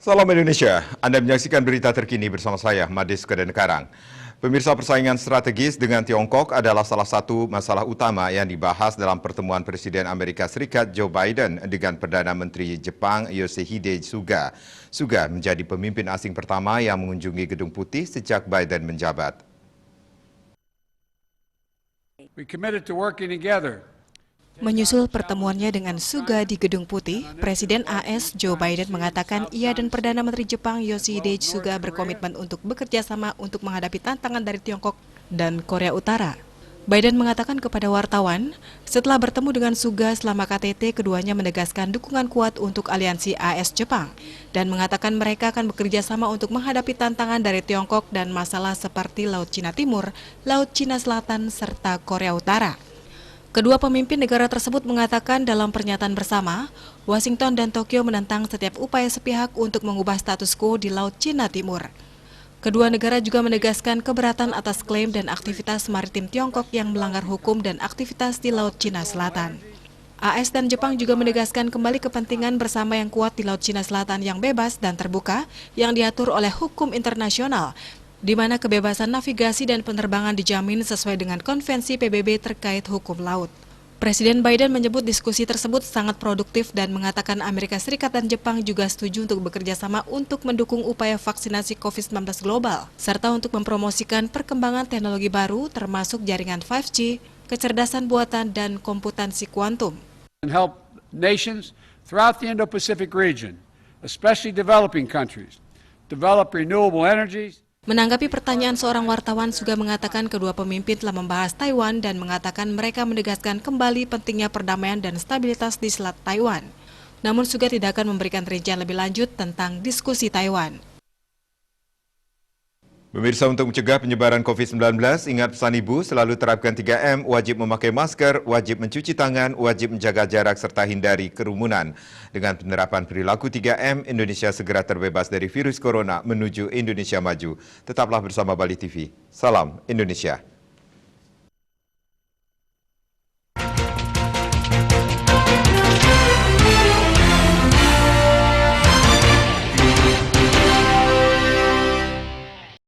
Salam Indonesia, Anda menyaksikan berita terkini bersama saya, Madis Kedenkarang. Pemirsa, persaingan strategis dengan Tiongkok adalah salah satu masalah utama yang dibahas dalam pertemuan Presiden Amerika Serikat Joe Biden dengan Perdana Menteri Jepang Yoshihide Suga. Suga menjadi pemimpin asing pertama yang mengunjungi Gedung Putih sejak Biden menjabat. We committed to working together. Menyusul pertemuannya dengan Suga di Gedung Putih, Presiden AS Joe Biden mengatakan ia dan Perdana Menteri Jepang Yoshihide Suga berkomitmen untuk bekerja sama untuk menghadapi tantangan dari Tiongkok dan Korea Utara. Biden mengatakan kepada wartawan, setelah bertemu dengan Suga selama KTT, keduanya menegaskan dukungan kuat untuk aliansi AS-Jepang dan mengatakan mereka akan bekerja sama untuk menghadapi tantangan dari Tiongkok dan masalah seperti Laut Cina Timur, Laut Cina Selatan, serta Korea Utara. Kedua pemimpin negara tersebut mengatakan dalam pernyataan bersama, Washington dan Tokyo menentang setiap upaya sepihak untuk mengubah status quo di Laut Cina Timur. Kedua negara juga menegaskan keberatan atas klaim dan aktivitas maritim Tiongkok yang melanggar hukum dan aktivitas di Laut Cina Selatan. AS dan Jepang juga menegaskan kembali kepentingan bersama yang kuat di Laut Cina Selatan yang bebas dan terbuka yang diatur oleh hukum internasional, di mana kebebasan navigasi dan penerbangan dijamin sesuai dengan konvensi PBB terkait hukum laut. Presiden Biden menyebut diskusi tersebut sangat produktif dan mengatakan Amerika Serikat dan Jepang juga setuju untuk bekerja sama untuk mendukung upaya vaksinasi COVID-19 global, serta untuk mempromosikan perkembangan teknologi baru termasuk jaringan 5G, kecerdasan buatan, dan komputansi kuantum. And help nations throughout the Indo-Pacific region, especially developing countries, develop renewable energies. Menanggapi pertanyaan seorang wartawan, Suga mengatakan kedua pemimpin telah membahas Taiwan dan mengatakan mereka menegaskan kembali pentingnya perdamaian dan stabilitas di Selat Taiwan. Namun Suga tidak akan memberikan rincian lebih lanjut tentang diskusi Taiwan. Pemirsa, untuk mencegah penyebaran COVID-19, ingat pesan Ibu, selalu terapkan 3M, wajib memakai masker, wajib mencuci tangan, wajib menjaga jarak, serta hindari kerumunan. Dengan penerapan perilaku 3M, Indonesia segera terbebas dari virus corona menuju Indonesia maju. Tetaplah bersama Bali TV. Salam Indonesia.